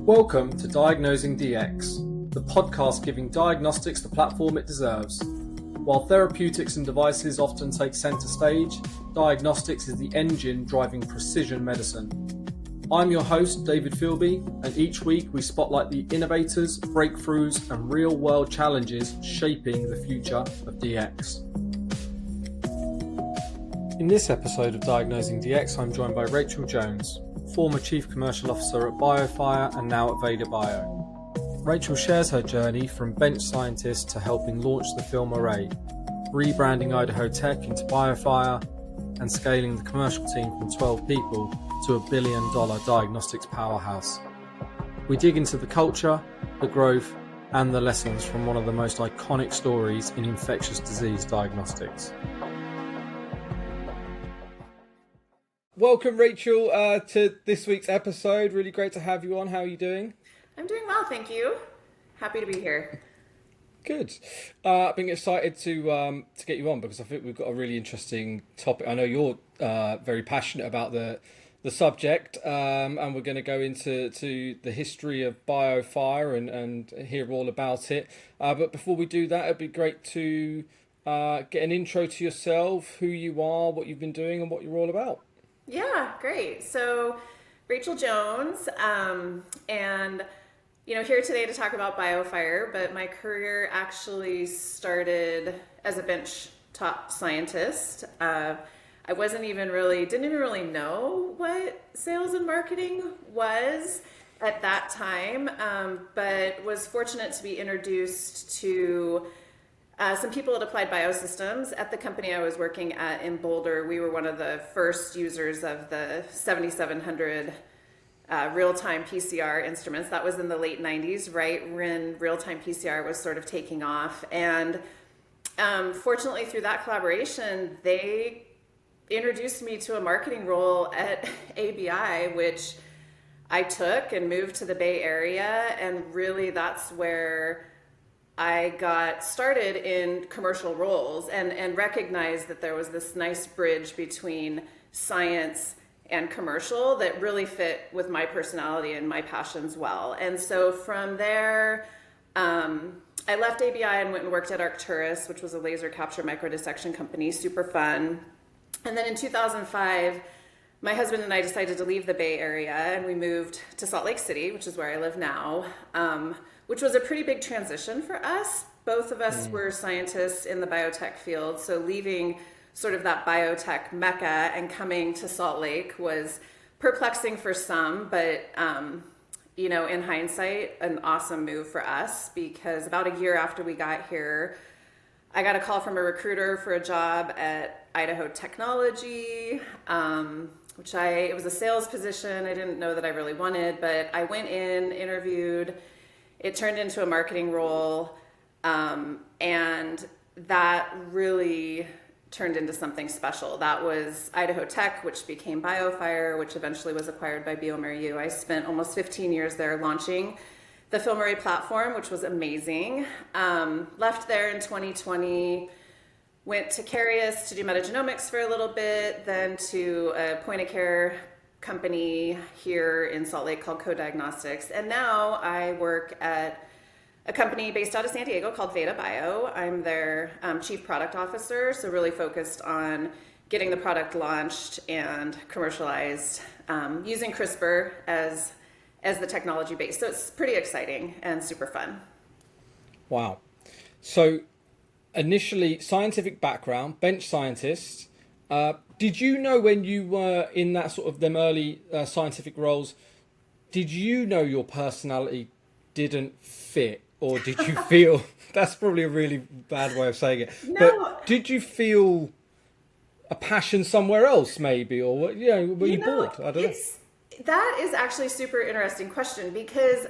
Welcome to Diagnosing Dx, the podcast giving diagnostics the platform it deserves. While therapeutics and devices often take centre stage, diagnostics is the engine driving precision medicine. I'm your host, David Philby, and each week we spotlight the innovators, breakthroughs, and real-world challenges shaping the future of DX. In this episode of Diagnosing DX, I'm joined by Rachel Jones, former Chief Commercial Officer at BioFire and now at VedaBio. Rachel shares her journey from bench scientist to helping launch the film array, rebranding Idaho Tech into BioFire, and scaling the commercial team from 12 people to $1 billion diagnostics powerhouse. We dig into the culture, the growth, and the lessons from one of the most iconic stories in infectious disease diagnostics. Welcome, Rachel, to this week's episode. Really great to have you on. How are you doing? I'm doing well, thank you. Happy to be here. Good. I've been excited to get you on because I think we've got a really interesting topic. I know you're very passionate about the subject, and we're going to go into the history of BioFire and hear all about it. But before we do that, it'd be great to get an intro to yourself, who you are, what you've been doing, and what you're all about. Yeah, great. So, Rachel Jones, and here today to talk about BioFire, but my career actually started as a bench top scientist. I didn't even really know what sales and marketing was at that time, but was fortunate to be introduced to some people at Applied Biosystems at the company I was working at in Boulder. We were one of the first users of the 7700 real-time PCR instruments. That was in the late 90s, right when real-time PCR was sort of taking off. And fortunately, through that collaboration, they introduced me to a marketing role at ABI, which I took and moved to the Bay Area. And really, that's where I got started in commercial roles and recognized that there was this nice bridge between science and commercial that really fit with my personality and my passions well. And so from there, I left ABI and went and worked at Arcturus, which was a laser capture microdissection company, super fun. And then in 2005, my husband and I decided to leave the Bay Area and we moved to Salt Lake City, which is where I live now, which was a pretty big transition for us. Both of us were scientists in the biotech field, so leaving sort of that biotech mecca and coming to Salt Lake was perplexing for some, but in hindsight, an awesome move for us, because about a year after we got here, I got a call from a recruiter for a job at Idaho Technology, it was a sales position. I didn't know that I really wanted, but I went in, interviewed. It turned into a marketing role, and that really turned into something special. That was Idaho Tech, which became BioFire, which eventually was acquired by bioMérieux. I spent almost 15 years there launching the FilmArray platform, which was amazing. Left there in 2020, went to Carius to do metagenomics for a little bit, then to a point-of-care company here in Salt Lake called Diagnostics. And now I work at a company based out of San Diego called VedaBio. I'm their chief product officer, so really focused on getting the product launched and commercialized using CRISPR as the technology base. So it's pretty exciting and super fun. Wow. So initially, scientific background, bench scientist. Did you know when you were in that sort of them early scientific roles, did you know your personality didn't fit? Or did you feel, that's probably a really bad way of saying it, No. But did you feel a passion somewhere else maybe? Or were you bored? I don't know. That is actually a super interesting question, because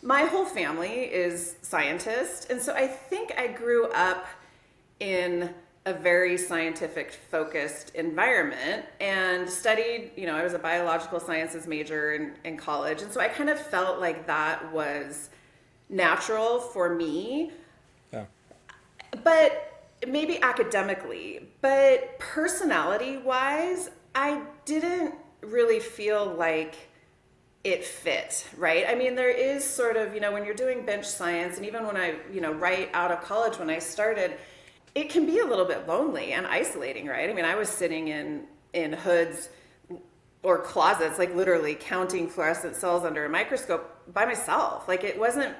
my whole family is scientist. And so I think I grew up in a very scientific focused environment and studied, I was a biological sciences major in college. And so I kind of felt like that was natural for me, but maybe academically, but personality wise, I didn't really feel like it fit, right? I mean, there is sort of, when you're doing bench science, and even when I, right out of college when I started, it can be a little bit lonely and isolating, right? I mean, I was sitting in hoods or closets, like literally counting fluorescent cells under a microscope by myself. Like it wasn't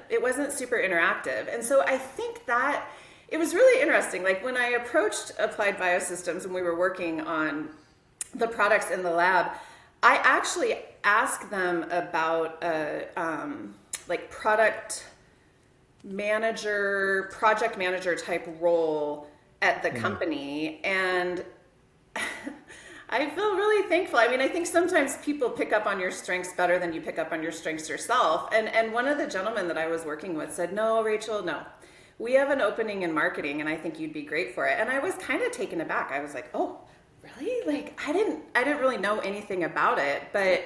super interactive. And so I think that it was really interesting. Like when I approached Applied Biosystems and we were working on the products in the lab, I actually asked them about a like project manager type role at the company. And I feel really thankful. I mean, I think sometimes people pick up on your strengths better than you pick up on your strengths yourself. And one of the gentlemen that I was working with said, "No, Rachel, no. We have an opening in marketing and I think you'd be great for it." And I was kind of taken aback. I was like, "Oh, really?" Like I didn't really know anything about it, but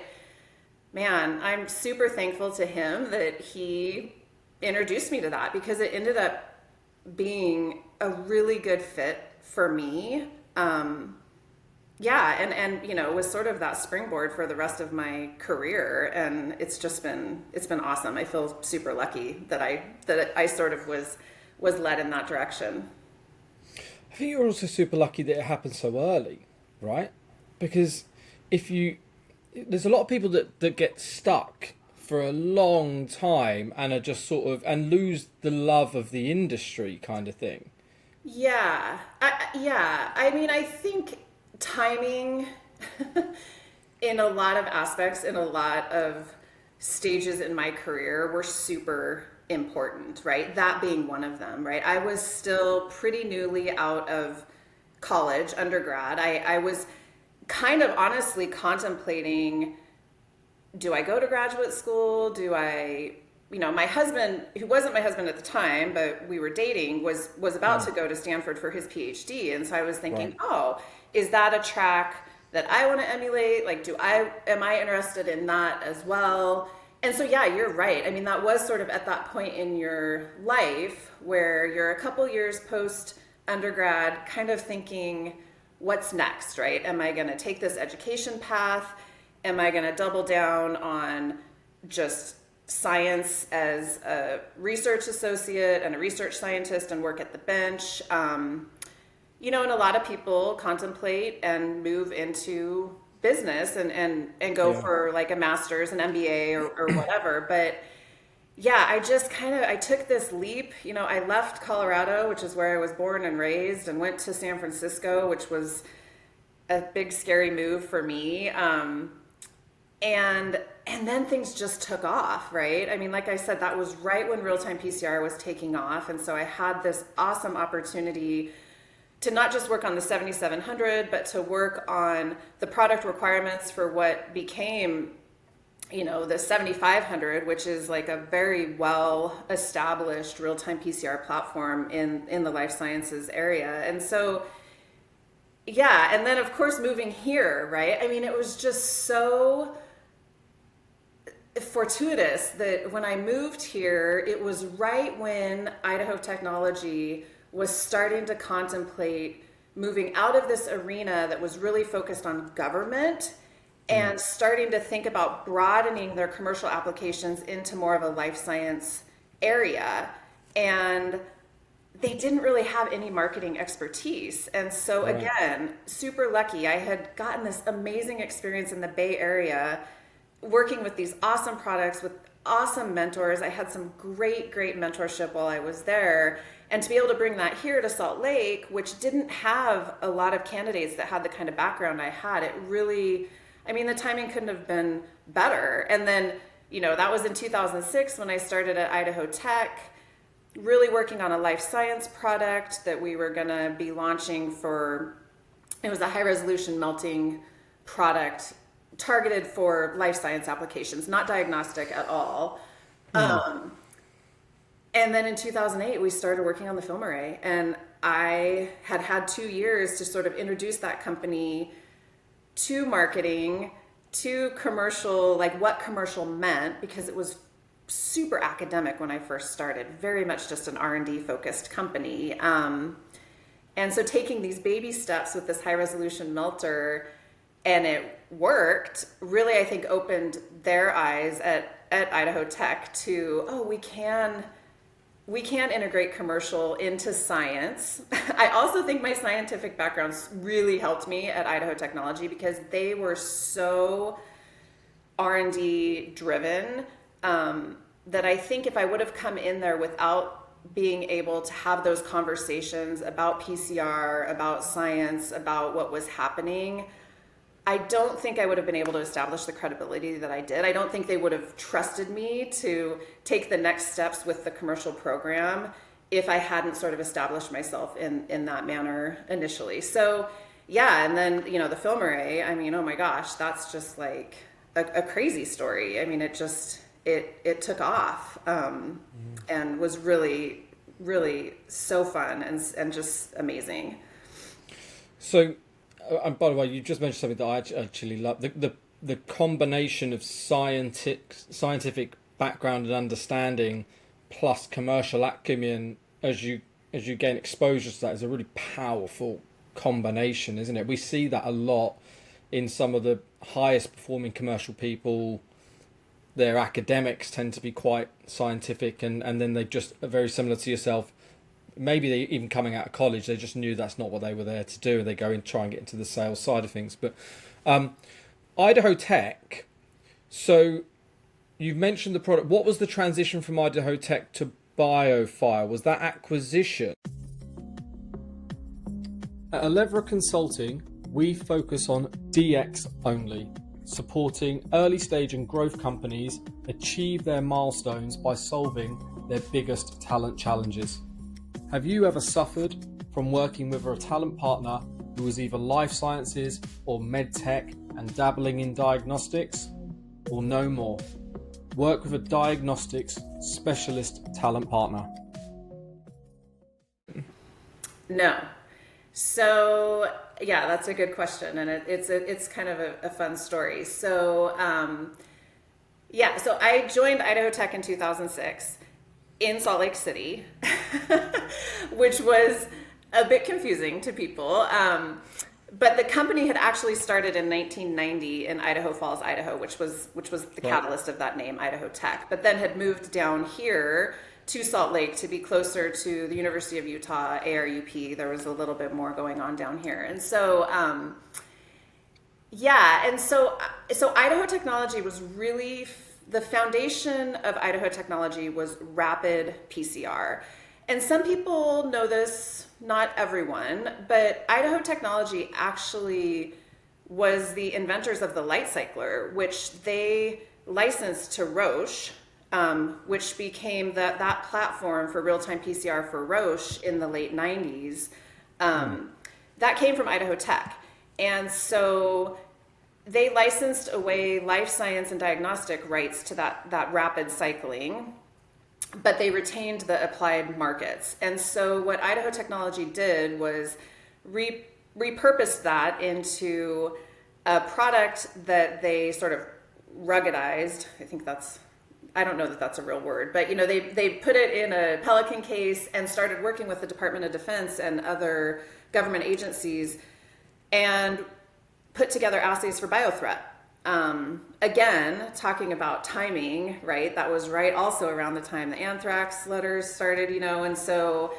man, I'm super thankful to him that he introduced me to that, because it ended up being a really good fit for me. Yeah, and it was sort of that springboard for the rest of my career, and it's been awesome. I feel super lucky that I sort of was led in that direction. I think you're also super lucky that it happened so early, right? Because there's a lot of people that get stuck for a long time and are just sort of, and lose the love of the industry kind of thing. Yeah, I mean, I think timing in a lot of aspects, in a lot of stages in my career, were super important, right? That being one of them, right? I was still pretty newly out of college, undergrad. I was kind of honestly contemplating, do I go to graduate school? Do I, my husband, who wasn't my husband at the time, but we were dating, was about to go to Stanford for his PhD. And so I was thinking, Right. oh, is that a track that I want to emulate? Like, am I interested in that as well? And so, yeah, you're right. I mean, that was sort of at that point in your life where you're a couple years post undergrad, kind of thinking, what's next, right? Am I going to take this education path? Am I going to double down on just science as a research associate and a research scientist and work at the bench? And a lot of people contemplate and move into business and go for like a master's, an MBA or whatever. But yeah, I took this leap. I left Colorado, which is where I was born and raised, and went to San Francisco, which was a big, scary move for me. And then things just took off, right? I mean, like I said, that was right when real-time PCR was taking off. And so I had this awesome opportunity to not just work on the 7700, but to work on the product requirements for what became, the 7500, which is like a very well-established real-time PCR platform in the life sciences area. And so, yeah, and then of course moving here, right? I mean, it was just so fortuitous that when I moved here, it was right when Idaho Technology was starting to contemplate moving out of this arena that was really focused on government and starting to think about broadening their commercial applications into more of a life science area. And they didn't really have any marketing expertise. And so again, super lucky. I had gotten this amazing experience in the Bay Area working with these awesome products with awesome mentors. I had some great mentorship while I was there. And to be able to bring that here to Salt Lake, which didn't have a lot of candidates that had the kind of background I had, it really, I mean, the timing couldn't have been better. And then, that was in 2006 when I started at Idaho Tech, really working on a life science product that we were going to be launching it was a high resolution melting product targeted for life science applications, not diagnostic at all. And then in 2008, we started working on the film array, and I had 2 years to sort of introduce that company to marketing, to commercial, like what commercial meant, because it was super academic when I first started, very much just an R&D focused company. And so taking these baby steps with this high resolution melter and it worked, really, I think opened their eyes at Idaho Tech to, oh, we can integrate commercial into science. I also think my scientific background really helped me at Idaho Technology because they were so R&D driven, that I think if I would have come in there without being able to have those conversations about PCR, about science, about what was happening, I don't think I would have been able to establish the credibility that I did. I don't think they would have trusted me to take the next steps with the commercial program if I hadn't sort of established myself in that manner initially. So yeah, and then, the film array, I mean, oh my gosh, that's just like a crazy story. I mean, it took off, and was really, really so fun and just amazing. So, and by the way, you just mentioned something that I actually love. The combination of scientific background and understanding plus commercial acumen as you gain exposure to that is a really powerful combination, isn't it? We see that a lot in some of the highest performing commercial people. Their academics tend to be quite scientific, and then they just are very similar to yourself. Maybe they even coming out of college, they just knew that's not what they were there to do. They go and try and get into the sales side of things. But Idaho Tech, so you've mentioned the product. What was the transition from Idaho Tech to BioFire? Was that acquisition? At Alevra Consulting, we focus on DX only, supporting early stage and growth companies achieve their milestones by solving their biggest talent challenges. Have you ever suffered from working with a talent partner who was either life sciences or med tech and dabbling in diagnostics? Or no more? Work with a diagnostics specialist talent partner. No. So yeah, that's a good question, and it's kind of a fun story. So so I joined Idaho Tech in 2006 in Salt Lake City, which was a bit confusing to people. But the company had actually started in 1990 in Idaho Falls, Idaho, which was the catalyst of that name, Idaho Tech. But then had moved down here to Salt Lake to be closer to the University of Utah, ARUP. There was a little bit more going on down here. And so, so Idaho Technology was really, the foundation of Idaho Technology was rapid PCR. And some people know this, not everyone, but Idaho Technology actually was the inventors of the light cycler, which they licensed to Roche, which became that platform for real-time PCR for Roche in the late 90s. That came from Idaho Tech. And so they licensed away life science and diagnostic rights to that rapid cycling, but they retained the applied markets. And so what Idaho Technology did was repurposed that into a product that they sort of ruggedized. I don't know that that's a real word, but they put it in a Pelican case and started working with the Department of Defense and other government agencies and put together assays for biothreat. Again, talking about timing, right? That was right also around the time the anthrax letters started, and so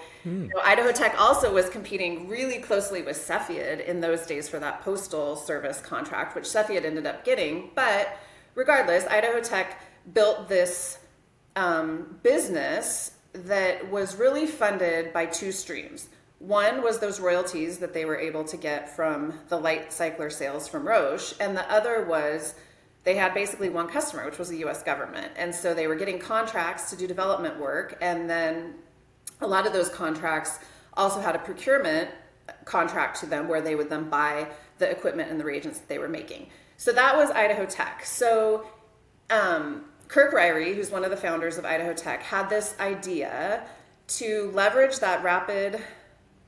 Idaho Tech also was competing really closely with Cepheid in those days for that postal service contract, which Cepheid ended up getting. But regardless, Idaho Tech built this business that was really funded by two streams. One was those royalties that they were able to get from the light cycler sales from Roche, and the other was they had basically one customer, which was the US government. And so they were getting contracts to do development work, and then a lot of those contracts also had a procurement contract to them where they would then buy the equipment and the reagents that they were making. So that was Idaho Tech. So Kirk Ryrie, who's one of the founders of Idaho Tech, had this idea to leverage that rapid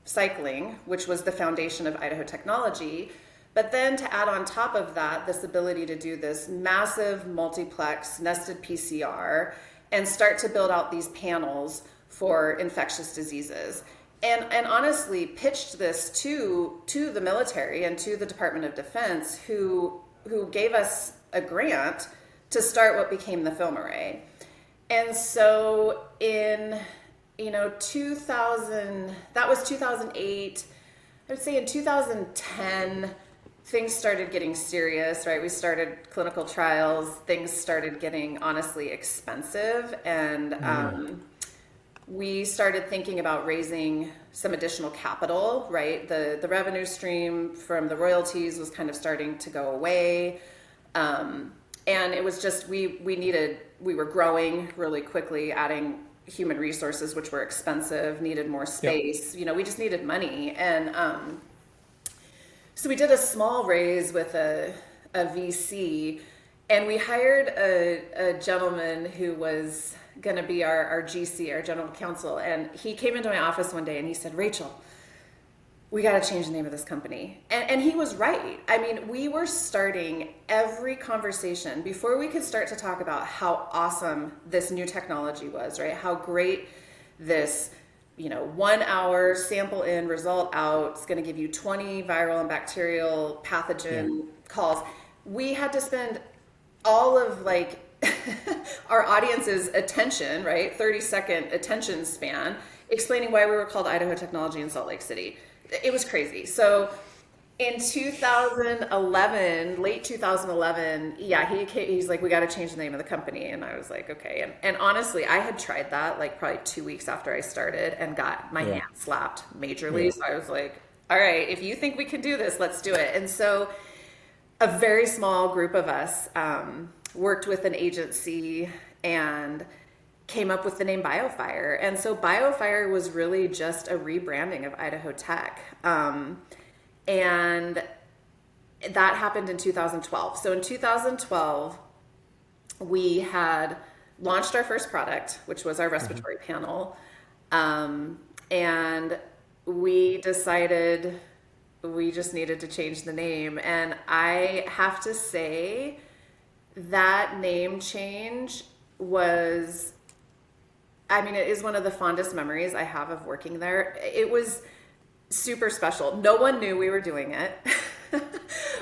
cycling, which was the foundation of Idaho Technology, but then to add on top of that, this ability to do this massive multiplex nested PCR and start to build out these panels for infectious diseases. and honestly pitched this to the military and to the Department of Defense, who gave us a grant to start what became the film array. And so in 2000, that was 2008. I would say in 2010 things started getting serious, right? We started clinical trials. Things started getting honestly expensive, and we started thinking about raising some additional capital, right? The revenue stream from the royalties was kind of starting to go away. And it was just, we were growing really quickly, adding human resources, which were expensive, needed more space. Yep. We just needed money. And so we did a small raise with a VC, and we hired a gentleman who was going to be our GC, our general counsel. And he came into my office one day and he said, "Rachel, we got to change the name of this company." And he was right. I mean, we were starting every conversation before we could start to talk about how awesome this new technology was, right? How great this 1 hour sample in, result out, it's going to give you 20 viral and bacterial pathogen calls. We had to spend all of our audience's attention, right? 30-second attention span, explaining why we were called Idaho Technology in Salt Lake City. It was crazy. So in 2011, late 2011, he's like, "We got to change the name of the company." And I was like, okay. And honestly, I had tried that probably 2 weeks after I started and got my hand slapped majorly. So I was like, all right, if you think we can do this, let's do it. And so a very small group of us worked with an agency and came up with the name BioFire. And so BioFire was really just a rebranding of Idaho Tech. And that happened in 2012. So in 2012, we had launched our first product, which was our respiratory panel. And we decided we just needed to change the name. And I have to say that name change was, it is one of the fondest memories I have of working there. It was super special. No one knew we were doing it.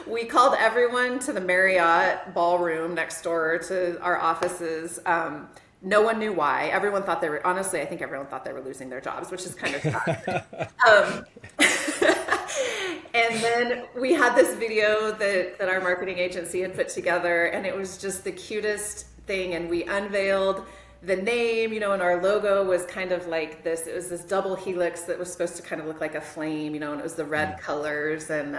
We called everyone to the Marriott ballroom next door to our offices. No one knew why. Everyone thought honestly, I think everyone thought they were losing their jobs, which is kind of sad. And then we had this video that our marketing agency had put together, and it was just the cutest thing. And we unveiled the name, and our logo was kind of like this. It was this double helix that was supposed to kind of look like a flame, and it was the red colors. And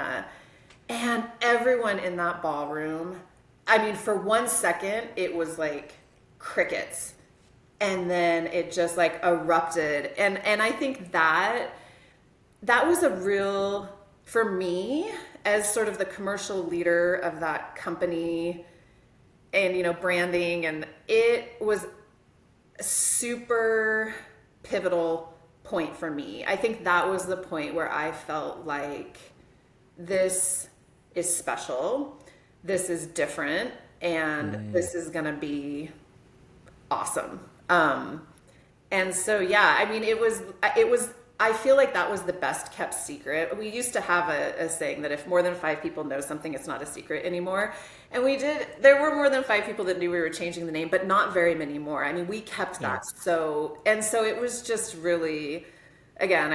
everyone in that ballroom, for 1 second, it was like crickets. And then it just erupted. And I think that was a real, for me, as sort of the commercial leader of that company and, branding, and it was a super pivotal point for me. I think that was the point where I felt like this is special, this is different, and this is gonna be awesome. And so it was I feel like that was the best kept secret. We used to have a saying that if more than 5 people know something, it's not a secret anymore. And there were more than 5 people that knew we were changing the name, but not very many more. We kept that. So it was just really, again,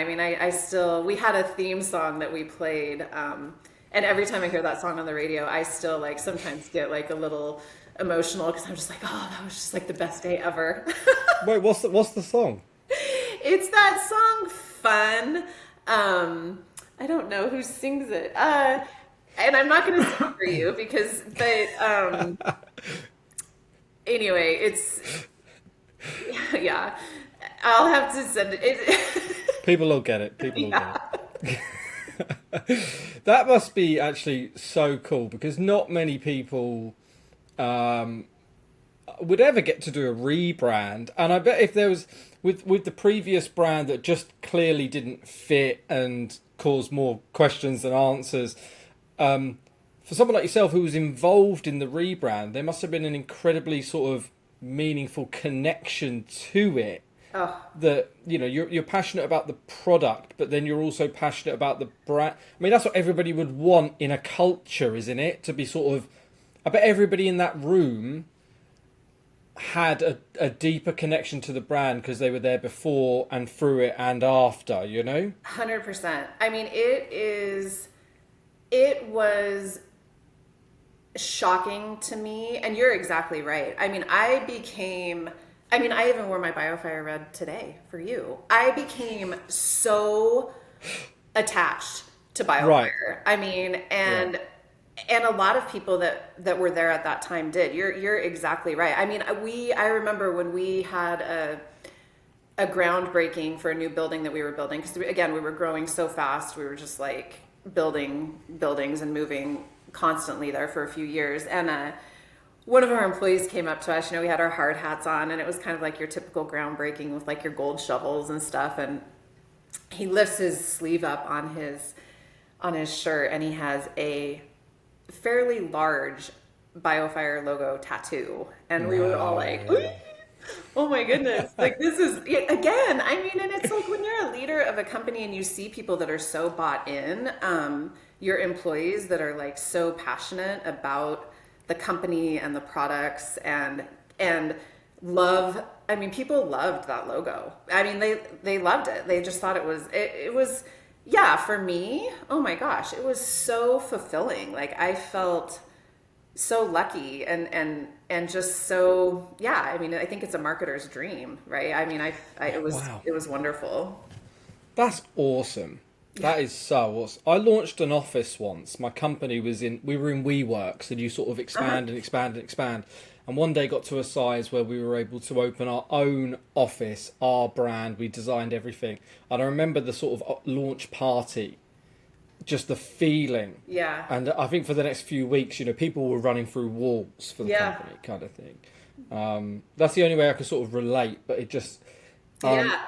we had a theme song that we played. And every time I hear that song on the radio, I still sometimes get a little emotional, because I'm just like, oh, that was just the best day ever. Wait, what's the song? It's that song Fun. I don't know who sings it. And I'm not going to sing for you anyway, it's, I'll have to send it. People will get it. People will get it. That must be actually so cool, because not many people would ever get to do a rebrand. And I bet if there was, with the previous brand that just clearly didn't fit and caused more questions than answers, for someone like yourself who was involved in the rebrand, there must have been an incredibly sort of meaningful connection to it. Oh, that, you're passionate about the product, but then you're also passionate about the brand. I mean, that's what everybody would want in a culture, isn't it? To be sort of, I bet everybody in that room had a deeper connection to the brand because they were there before and through it and after, 100%. I mean, it was shocking to me, and you're exactly right. I mean, I even wore my BioFire red today for you. I became so attached to BioFire. Right. I mean, and a lot of people that were there at that time did. You're exactly right. I mean, I remember when we had a groundbreaking for a new building that we were building, because again, we were growing so fast. We were just like building buildings and moving constantly there for a few years. And one of our employees came up to us, we had our hard hats on, and it was kind of like your typical groundbreaking with like your gold shovels and stuff. And he lifts his sleeve up on his shirt, and he has a fairly large BioFire logo tattoo. And we were all like, oh my goodness, like this is, again, I mean, and it's like when you're a leader of a company and you see people that are so bought in, your employees that are like so passionate about the company and the products and love, I mean, people loved that logo. I mean, they loved it. They just thought it was, yeah, for me, oh my gosh, it was so fulfilling. Like I felt so lucky and just so, yeah, I mean, I think it's a marketer's dream, right? I mean, Wow. it was wonderful. That's awesome. That is so awesome. I launched an office once. My company we were in WeWorks, and you sort of expand and expand and expand. And one day got to a size where we were able to open our own office, our brand. We designed everything. And I remember the sort of launch party, just the feeling. Yeah. And I think for the next few weeks, people were running through walls for the Yeah. company kind of thing. That's the only way I could sort of relate, but it just... Yeah.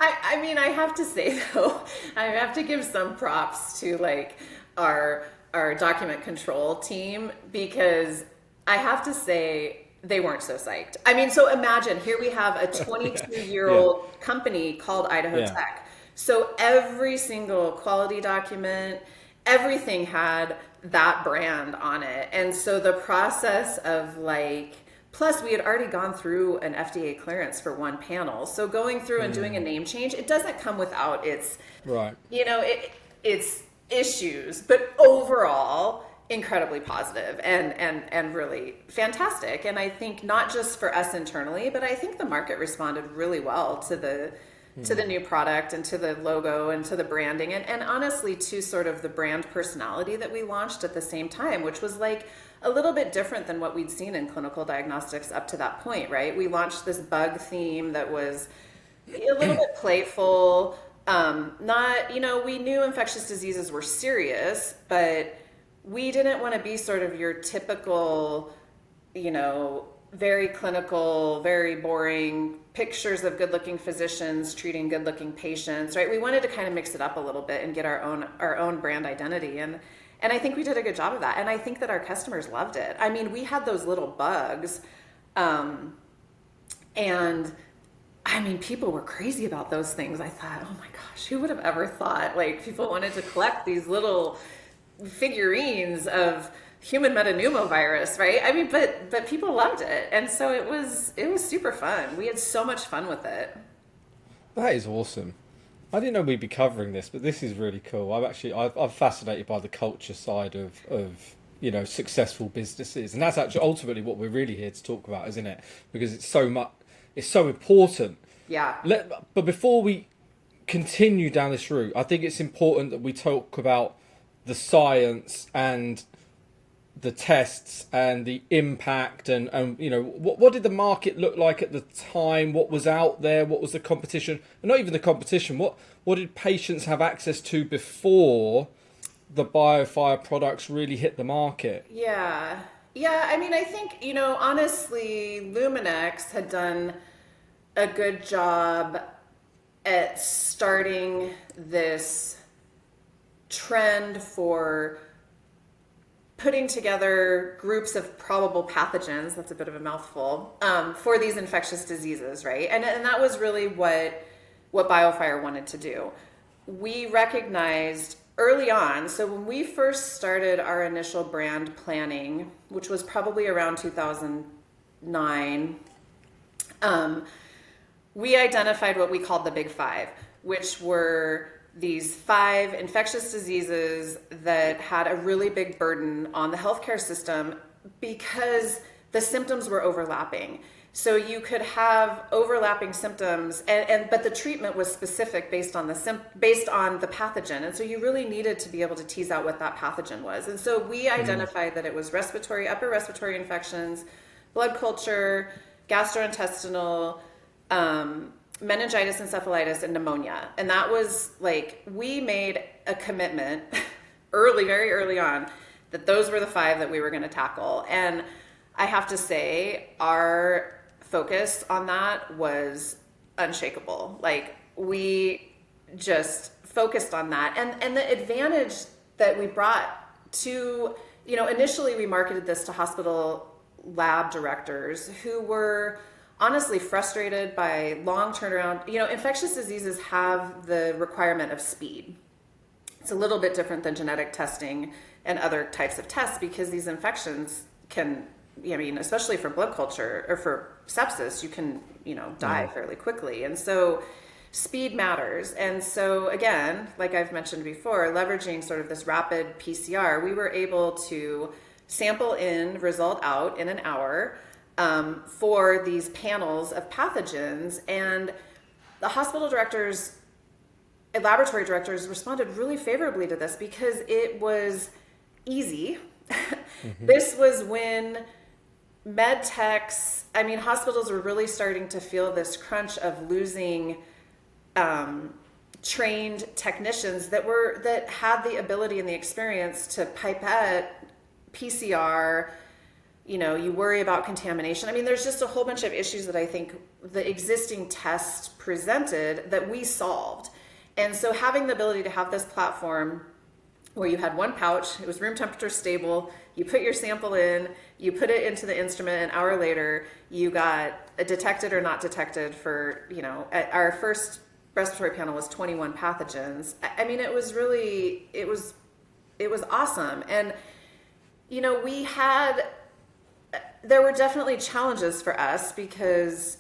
I mean, I have to say though, I have to give some props to like our document control team, because I have to say they weren't so psyched. I mean, so imagine here we have a 22-year-old company called Idaho Tech. So every single quality document, everything had that brand on it. And so the process of like, plus we had already gone through an FDA clearance for one panel. So going through and doing a name change, it doesn't come without its, Right. its issues, but overall incredibly positive and really fantastic. And I think not just for us internally, but I think the market responded really well to the new product and to the logo and to the branding and honestly to sort of the brand personality that we launched at the same time, which was like a little bit different than what we'd seen in clinical diagnostics up to that point, right? We launched this bug theme that was a little bit playful. We knew infectious diseases were serious, but we didn't want to be sort of your typical, very clinical, very boring pictures of good-looking physicians treating good-looking patients, right? We wanted to kind of mix it up a little bit and get our own brand identity, and I think we did a good job of that. And I think that our customers loved it. I mean, we had those little bugs, and I mean, people were crazy about those things. I thought, oh my gosh, who would have ever thought like people wanted to collect these little figurines of human metapneumovirus, right? I mean, but people loved it, and so it was super fun. We had so much fun with it. That is awesome. I didn't know we'd be covering this, but this is really cool. I'm fascinated by the culture side of successful businesses, and that's actually ultimately what we're really here to talk about, isn't it? Because it's so important. Yeah. But before we continue down this route, I think it's important that we talk about the science and the tests and the impact and what did the market look like at the time, what was out there, what was the competition, and not even the competition, what did patients have access to before the BioFire products really hit the market? Yeah, I mean, I think honestly Luminex had done a good job at starting this trend for putting together groups of probable pathogens, that's a bit of a mouthful, for these infectious diseases, right? And that was really what BioFire wanted to do. We recognized early on, so when we first started our initial brand planning, which was probably around 2009, we identified what we called the Big Five, which were these 5 infectious diseases that had a really big burden on the healthcare system because the symptoms were overlapping. So you could have overlapping symptoms, but the treatment was specific based on the pathogen, and so you really needed to be able to tease out what that pathogen was. And so we identified that it was upper respiratory infections, blood culture, gastrointestinal, meningitis, encephalitis, and pneumonia. And that was like, we made a commitment very early on that those were the 5 that we were going to tackle. And I have to say, our focus on that was unshakable. Like, we just focused on that. And the advantage that we brought to, initially we marketed this to hospital lab directors who were honestly frustrated by long turnaround. Infectious diseases have the requirement of speed. It's a little bit different than genetic testing and other types of tests because these infections can, especially for blood culture or for sepsis, you can, die fairly quickly. And so speed matters. And so again, like I've mentioned before, leveraging sort of this rapid PCR, we were able to sample in, result out in an hour, for these panels of pathogens, and the hospital directors and laboratory directors responded really favorably to this because it was easy. This was when med techs, hospitals were really starting to feel this crunch of losing trained technicians that had the ability and the experience to pipette, PCR. You worry about contamination. There's just a whole bunch of issues that I think the existing test presented that we solved. And so having the ability to have this platform where you had one pouch, it was room temperature stable, you put your sample in, you put it into the instrument, an hour later, you got a detected or not detected for, our first respiratory panel was 21 pathogens. It was really, it was awesome. And, there were definitely challenges for us because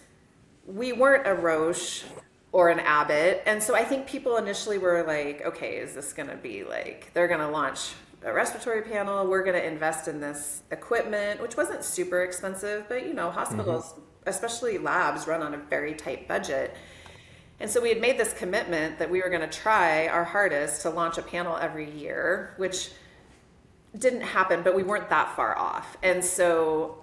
we weren't a Roche or an Abbott. And so I think people initially were like, okay, is this going to be like, they're going to launch a respiratory panel, we're going to invest in this equipment, which wasn't super expensive, but hospitals, especially labs, run on a very tight budget. And so we had made this commitment that we were going to try our hardest to launch a panel every year, which didn't happen, but we weren't that far off. And so,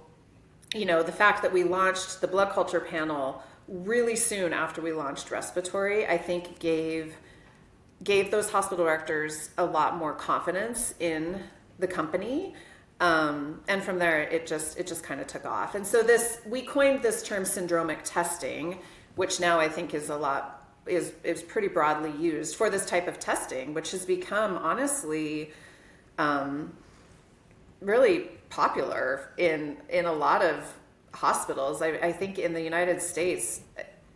the fact that we launched the blood culture panel really soon after we launched respiratory, I think gave those hospital directors a lot more confidence in the company. And from there, it just kind of took off. And so we coined this term syndromic testing, which now I think is pretty broadly used for this type of testing, which has become honestly really popular in a lot of hospitals. I think in the United States,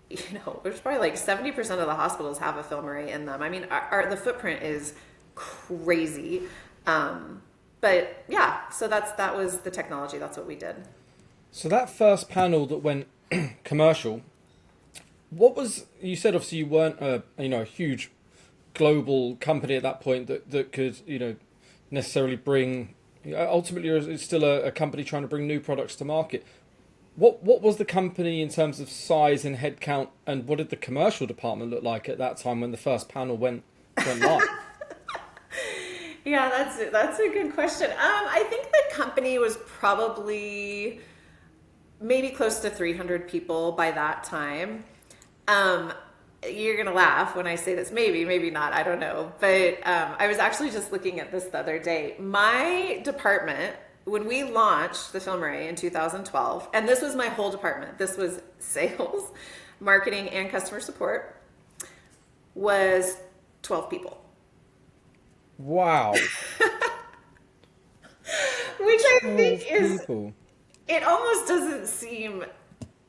there's probably like 70% of the hospitals have a film array in them. The footprint is crazy. But yeah, so that was the technology. That's what we did. So that first panel that went commercial, you said obviously you weren't a huge global company at that point that could, necessarily bring, ultimately it's still a company trying to bring new products to market. What was the company in terms of size and headcount, and what did the commercial department look like at that time when the first panel went live? Yeah, that's a good question. I think the company was probably maybe close to 300 people by that time. You're going to laugh when I say this. Maybe not. I don't know. But I was actually just looking at this the other day. My department, when we launched the film array in 2012, and this was my whole department, this was sales, marketing, and customer support, was 12 people. Wow. which I 12 think is, people. it almost doesn't seem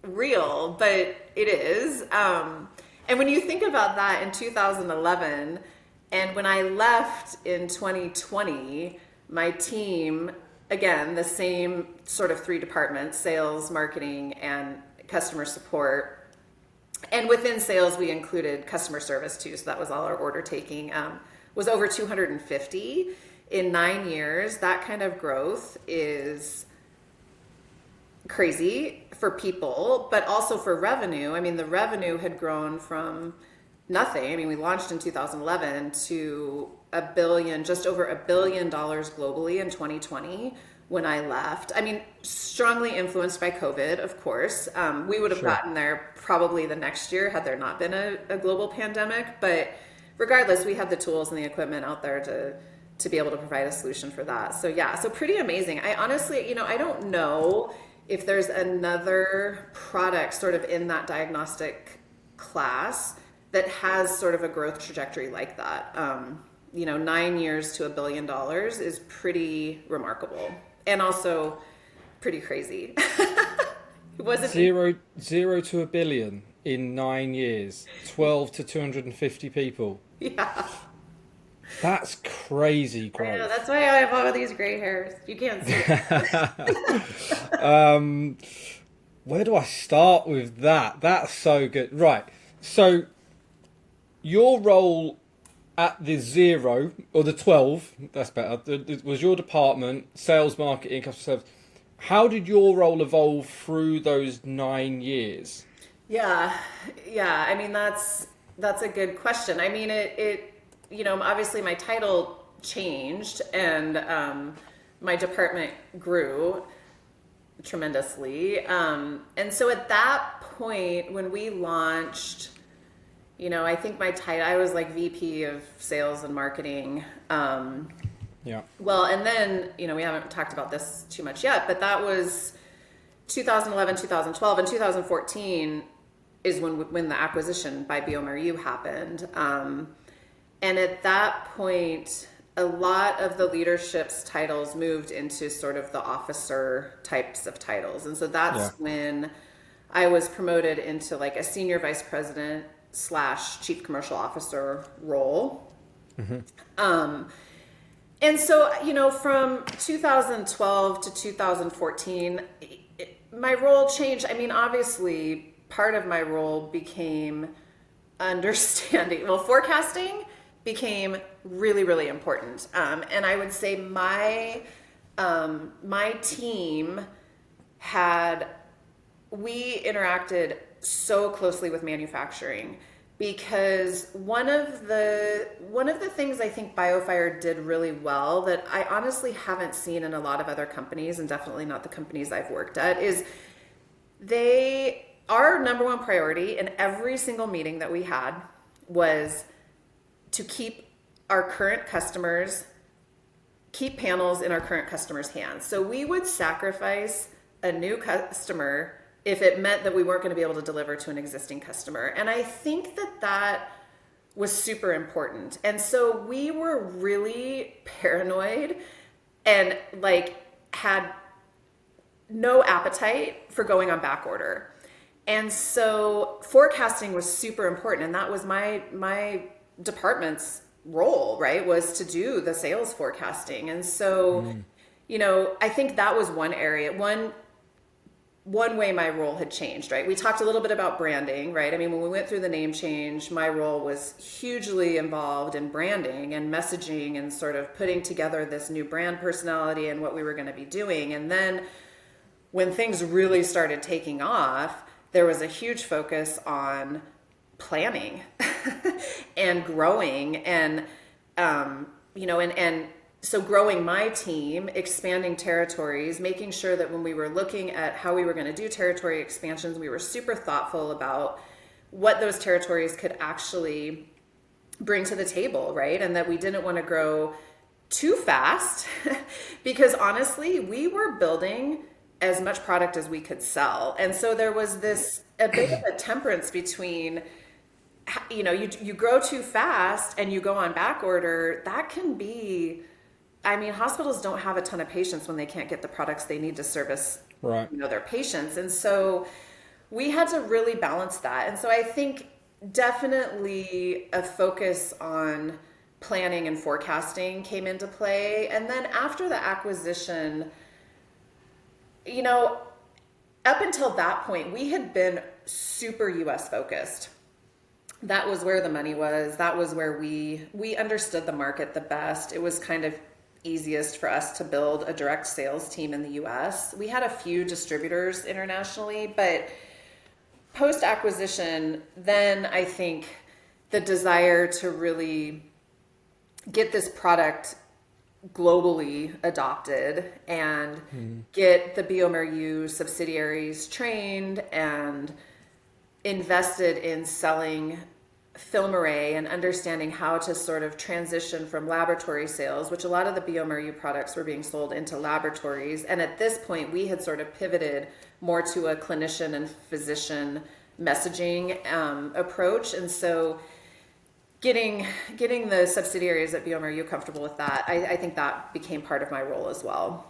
real, but it is. And when you think about that in 2011, and when I left in 2020, my team, again, the same sort of three departments, sales, marketing, and customer support. And within sales, we included customer service too. So that was all our order taking, was over 250 in 9 years. That kind of growth is crazy for people, but also for revenue. I mean, the revenue had grown from nothing. I mean, we launched in 2011 to $1 billion, just over $1 billion globally in 2020 when I left. I mean, strongly influenced by COVID, of course. We would have Sure. gotten there probably the next year had there not been a global pandemic. But regardless, we had the tools and the equipment out there to be able to provide a solution for that. So yeah, so pretty amazing. I honestly, I don't know if there's another product sort of in that diagnostic class that has sort of a growth trajectory like that. 9 years to $1 billion is pretty remarkable and also pretty crazy. It wasn't Zero to a billion in 9 years, 12 to 250 people. Yeah. That's crazy I know, growth. that's why I have all of these gray hairs. You can't see it. Where do I start with that? That's so good. Right. So your role at the 0 or the 12, that's better, was your department, sales, marketing, customer service. How did your role evolve through those 9 years? Yeah. I mean, that's a good question. I mean, it obviously my title changed and my department grew tremendously. And so at that point, when we launched, I think my title, I was like VP of sales and marketing. Yeah. Well, and then, we haven't talked about this too much yet, but that was 2011, 2012, and 2014 is when the acquisition by bioMérieux happened. And at that point, a lot of the leadership's titles moved into sort of the officer types of titles. And so that's when I was promoted into like a senior vice president / chief commercial officer role. Mm-hmm. And so, from 2012 to 2014, my role changed. I mean, obviously, part of my role became understanding, forecasting became really, really important. And I would say my team we interacted so closely with manufacturing because one of the things I think BioFire did really well that I honestly haven't seen in a lot of other companies, and definitely not the companies I've worked at, is our number one priority in every single meeting that we had was to keep panels in our current customers' hands. So we would sacrifice a new customer if it meant that we weren't going to be able to deliver to an existing customer. And I think that was super important. And so we were really paranoid and had no appetite for going on back order. And so forecasting was super important. And that was my department's role, right, was to do the sales forecasting. And so, I think that was one area, one way my role had changed, right? We talked a little bit about branding, right? I mean, when we went through the name change, my role was hugely involved in branding and messaging and sort of putting together this new brand personality and what we were going to be doing. And then when things really started taking off, there was a huge focus on planning and growing and so growing my team, expanding territories, making sure that when we were looking at how we were going to do territory expansions, we were super thoughtful about what those territories could actually bring to the table, right? And that we didn't want to grow too fast because honestly, we were building as much product as we could sell. And so there was a bit of a temperance between, you grow too fast and you go on back order. That can be I mean, hospitals don't have a ton of patients when they can't get the products they need to service, Right. their patients. And so we had to really balance that. And so I think definitely a focus on planning and forecasting came into play. And then after the acquisition, up until that point, we had been super US focused. That was where the money was. That was where we understood the market the best. It was kind of easiest for us to build a direct sales team in the US. We had a few distributors internationally, but post acquisition, then I think the desire to really get this product globally adopted and get the bioMérieux subsidiaries trained and invested in selling FilmArray and understanding how to sort of transition from laboratory sales, which a lot of the bioMérieux products were being sold into laboratories. And at this point, we had sort of pivoted more to a clinician and physician messaging approach. And so getting the subsidiaries at bioMérieux comfortable with that, I think that became part of my role as well.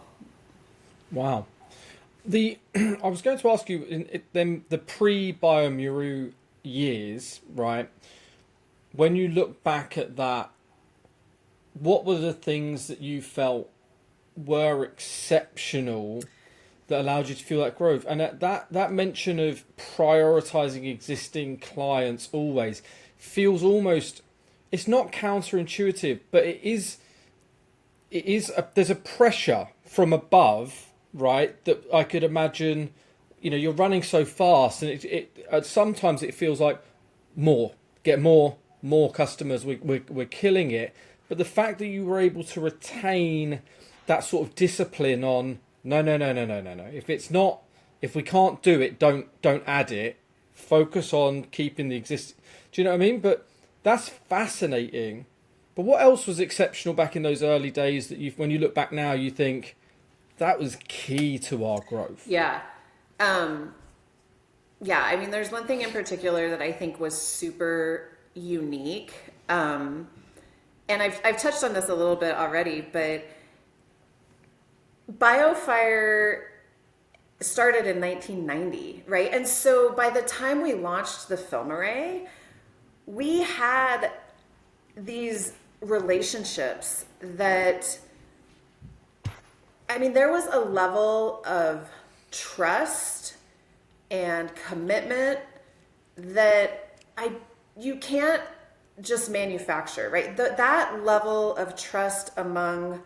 Wow. I was going to ask you the pre-bioMérieux years, right? When you look back at that, what were the things that you felt were exceptional that allowed you to feel that growth? And that mention of prioritizing existing clients always feels almost, it's not counterintuitive, but there's a pressure from above, right? That I could imagine, you're running so fast, and it sometimes it feels like get more customers. We're killing it. But the fact that you were able to retain that sort of discipline on no. If we can't do it, don't add it. Focus on keeping the existing. Do you know what I mean? But that's fascinating. But what else was exceptional back in those early days that when you look back now, you think that was key to our growth? Yeah. I mean, there's one thing in particular that I think was super unique. And I've touched on this a little bit already, but BioFire started in 1990, right? And so by the time we launched the FilmArray, we had these relationships that, I mean, there was a level of trust and commitment that you can't just manufacture, right? That level of trust among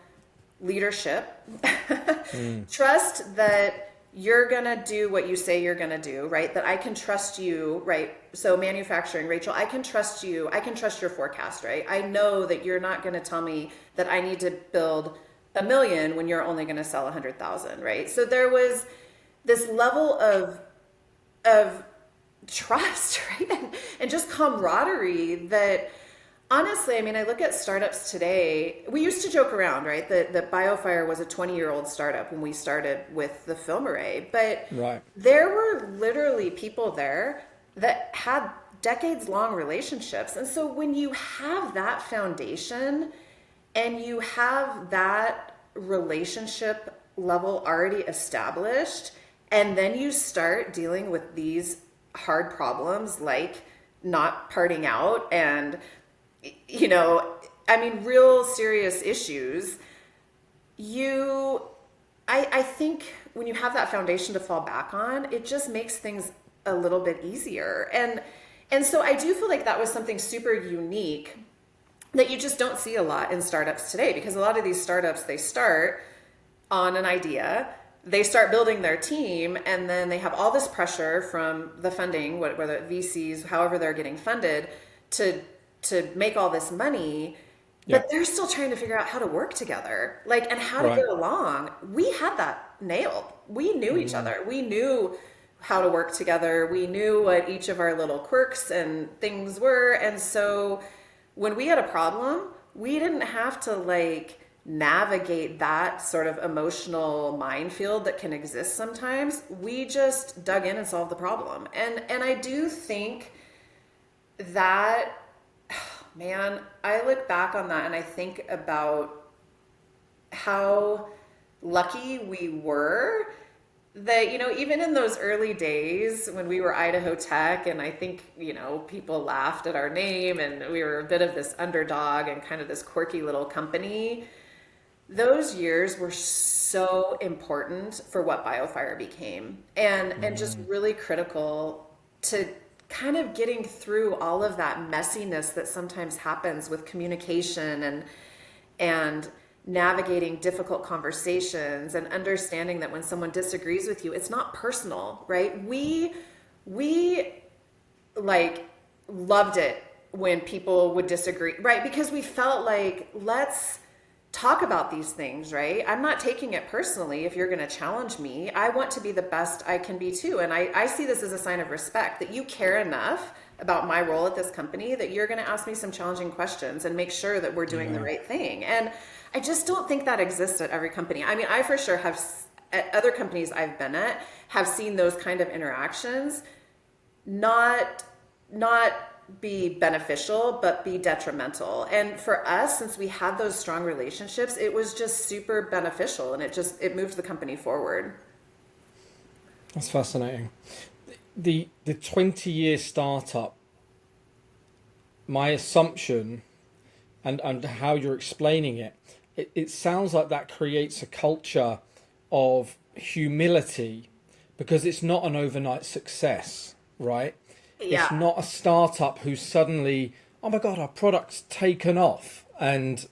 leadership, trust that you're gonna do what you say you're gonna do, right? That I can trust you, right? So manufacturing, Rachel, I can trust you. I can trust your forecast, right? I know that you're not gonna tell me that I need to build 1 million when you're only gonna sell 100,000, right? So there was this level of trust, right? And just camaraderie that, honestly, I mean, I look at startups today. We used to joke around, right, that BioFire was a 20-year-old startup when we started with the FilmArray, but right. There were literally people there that had decades-long relationships. And so when you have that foundation and you have that relationship level already established, and then you start dealing with these hard problems like not parting out and real serious issues, I think when you have that foundation to fall back on, it just makes things a little bit easier. And so I do feel like that was something super unique that you just don't see a lot in startups today, because a lot of these startups, they start on an idea, they start building their team, and then they have all this pressure from the funding, whether VCs, however they're getting funded, to make all this money, but they're still trying to figure out how to work together, and how to get along. We had that nailed. We knew each other. We knew how to work together. We knew what each of our little quirks and things were. And so when we had a problem, we didn't have to navigate that sort of emotional minefield that can exist sometimes. We just dug in and solved the problem. And I do think that, man, I look back on that and I think about how lucky we were that, even in those early days when we were Idaho Tech, and I think, people laughed at our name and we were a bit of this underdog and kind of this quirky little company, those years were so important for what BioFire became, and just really critical to kind of getting through all of that messiness that sometimes happens with communication and navigating difficult conversations and understanding that when someone disagrees with you, it's not personal, right? We like loved it when people would disagree, right? Because we felt like, let's talk about these things, right? I'm not taking it personally if you're going to challenge me. I want to be the best I can be too. And I see this as a sign of respect that you care enough about my role at this company that you're going to ask me some challenging questions and make sure that we're doing the right thing. And I just don't think that exists at every company. I mean, I for sure have, at other companies I've been at, have seen those kind of interactions not be beneficial, but be detrimental. And for us, since we had those strong relationships, it was just super beneficial, and it moved the company forward. That's fascinating. The 20-year startup, my assumption, and how you're explaining it sounds like that creates a culture of humility, because it's not an overnight success, right? Yeah. It's not a startup who suddenly, oh my God, our product's taken off, and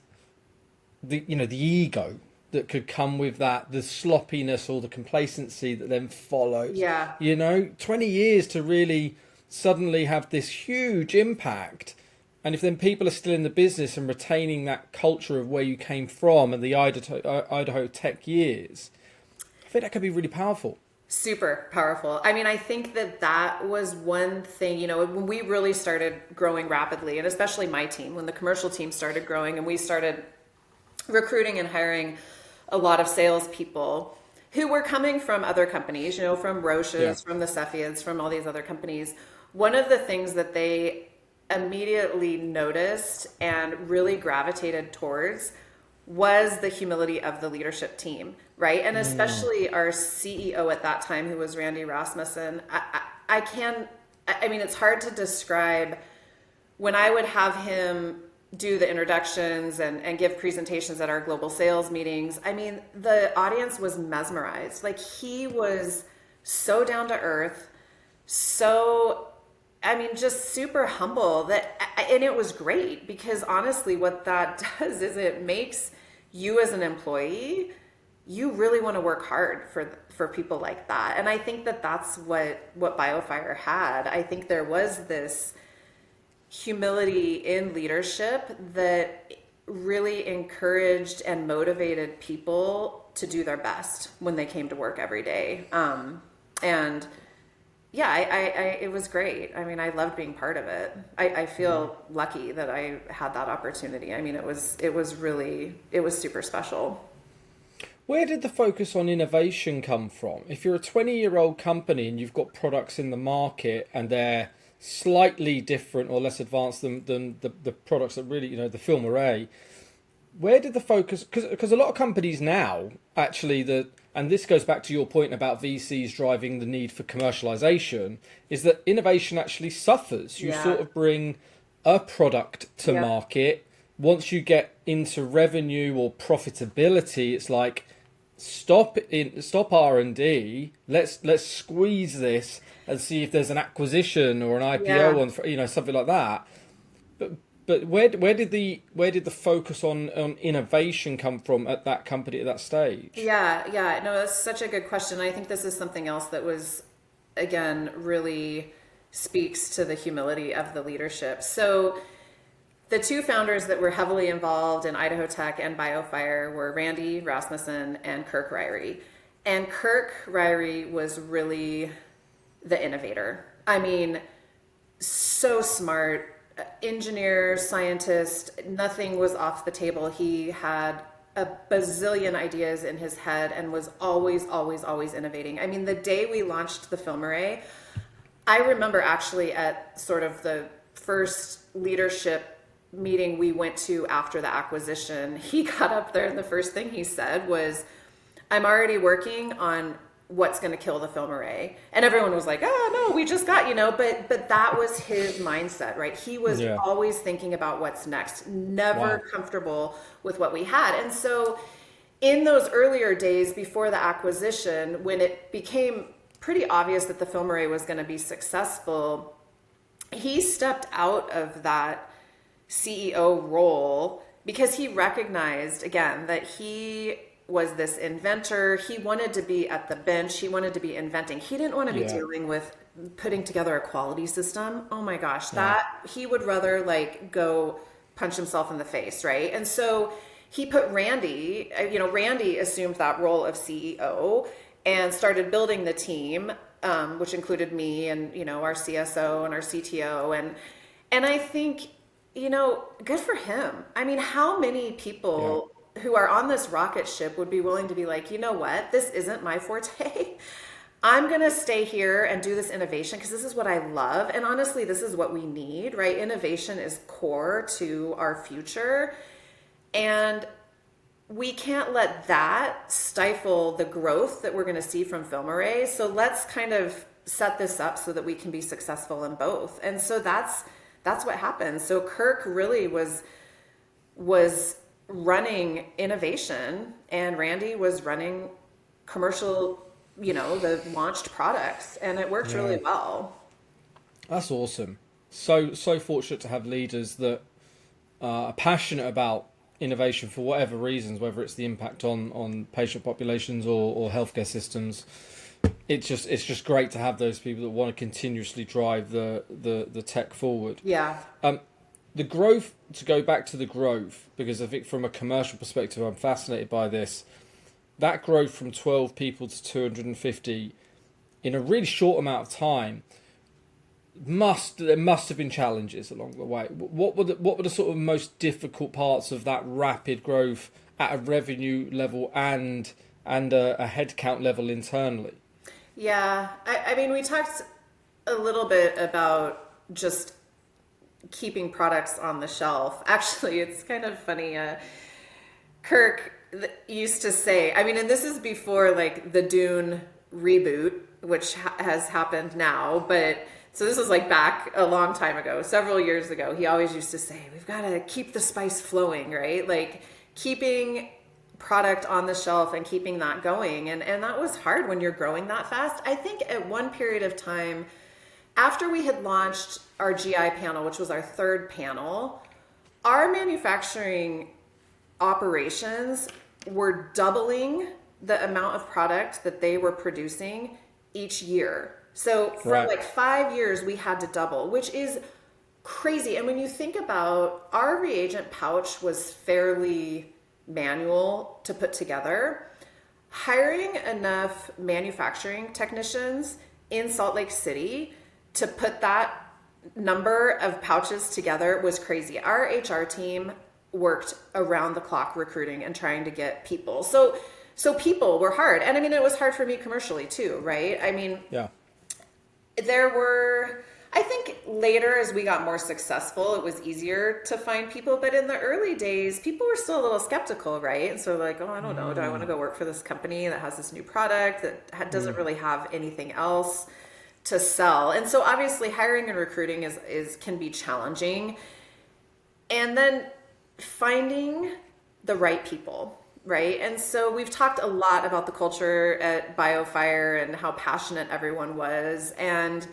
the ego that could come with that, the sloppiness or the complacency that then follows. Yeah. 20 years to really suddenly have this huge impact. And if then people are still in the business and retaining that culture of where you came from and the Idaho Tech years, I think that could be really powerful. Super powerful. I mean, I think that was one thing, when we really started growing rapidly, and especially my team, when the commercial team started growing and we started recruiting and hiring a lot of salespeople who were coming from other companies, from Roche's, from the Cepheids, from all these other companies. One of the things that they immediately noticed and really gravitated towards was the humility of the leadership team, right? And especially our CEO at that time, who was Randy Rasmussen. I mean, it's hard to describe. When I would have him do the introductions and give presentations at our global sales meetings, I mean, the audience was mesmerized. Like, he was so down to earth, just super humble, and it was great, because honestly, what that does is it makes you as an employee, you really want to work hard for people like that. And I think that's what BioFire had. I think there was this humility in leadership that really encouraged and motivated people to do their best when they came to work every day. It was great. I mean, I loved being part of it. I feel lucky that I had that opportunity. I mean, it was super special. Where did the focus on innovation come from? If you're a 20-year-old company and you've got products in the market and they're slightly different or less advanced than the products that really, the film array, where did the focus, because a lot of companies now actually, and this goes back to your point about VCs driving the need for commercialization, is that innovation actually suffers. You sort of bring a product to market. Once you get into revenue or profitability, it's like, stop R&D. Let's squeeze this and see if there's an acquisition or an IPO on, something like that. But where did the focus on innovation come from at that company at that stage? Yeah. No, that's such a good question. I think this is something else that was, again, really speaks to the humility of the leadership. So the two founders that were heavily involved in Idaho Tech and BioFire were Randy Rasmussen and Kirk Ryrie. And Kirk Ryrie was really the innovator. I mean, so smart, engineer, scientist, nothing was off the table. He had a bazillion ideas in his head and was always innovating. I mean, the day we launched the film array, I remember actually at sort of the first leadership meeting we went to after the acquisition, he got up there and the first thing he said was, I'm already working on what's going to kill the film array. And everyone was like, oh no, we just got, but that was his mindset, right? He was always thinking about what's next, never comfortable with what we had. And so in those earlier days before the acquisition, when it became pretty obvious that the film array was going to be successful, he stepped out of that CEO role because he recognized, again, that he was this inventor. He wanted to be at the bench. He wanted to be inventing. He didn't want to be dealing with putting together a quality system. Oh my gosh, that he would rather like go punch himself in the face, right? And so he put Randy assumed that role of CEO and started building the team, which included me and, our CSO and our CTO. And I think, good for him. I mean, how many people who are on this rocket ship would be willing to be like, you know what, this isn't my forte. I'm going to stay here and do this innovation because this is what I love. And honestly, this is what we need, right? Innovation is core to our future. And we can't let that stifle the growth that we're going to see from film arrays. So let's kind of set this up so that we can be successful in both. And so that's what happened. So Kirk really was running innovation and Randy was running commercial, the launched products, and it worked really well. That's awesome. So fortunate to have leaders that are passionate about innovation for whatever reasons, whether it's the impact on patient populations or healthcare systems. It's just great to have those people that want to continuously drive the tech forward. Yeah. The growth, to go back to the growth, because I think from a commercial perspective, I'm fascinated by this. That growth from 12 people to 250 in a really short amount of time, there must have been challenges along the way. What were the sort of most difficult parts of that rapid growth at a revenue level and a headcount level internally? Yeah, I mean, we talked a little bit about just keeping products on the shelf. Actually, it's kind of funny. Kirk used to say, I mean, and this is before like the Dune reboot, which has happened now, but so this was like back a long time ago, several years ago. He always used to say, we've got to keep the spice flowing, right? Like keeping product on the shelf and keeping that going. And that was hard when you're growing that fast. I think at one period of time, after we had launched our GI panel, which was our third panel, our manufacturing operations were doubling the amount of product that they were producing each year. So for like 5 years, we had to double, which is crazy. And when you think about our reagent pouch was fairly manual to put together, hiring enough manufacturing technicians in Salt Lake City to put that number of pouches together was crazy. Our HR team worked around the clock recruiting and trying to get people. So people were hard. And I mean, it was hard for me commercially too, right? I mean, there were, I think later as we got more successful, it was easier to find people. But in the early days, people were still a little skeptical, right? And so like, oh, I don't know. Do I want to go work for this company that has this new product that doesn't really have anything else to sell? And so obviously hiring and recruiting can be challenging. And then finding the right people, right? And so we've talked a lot about the culture at BioFire and how passionate everyone was. And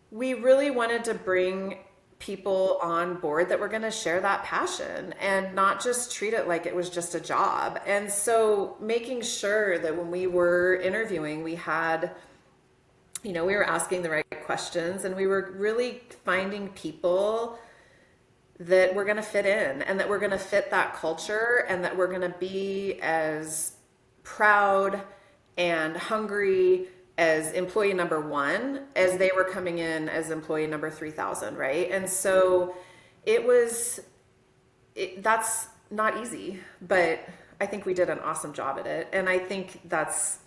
we really wanted to bring people on board that were going to share that passion and not just treat it like it was just a job. And so making sure that when we were interviewing, we had, we were asking the right questions and we were really finding people that we're going to fit in and that we're going to fit that culture and that we're going to be as proud and hungry as employee number 1 as they were coming in as employee number 3,000, right? And so that's not easy, but I think we did an awesome job at it. And I think that's,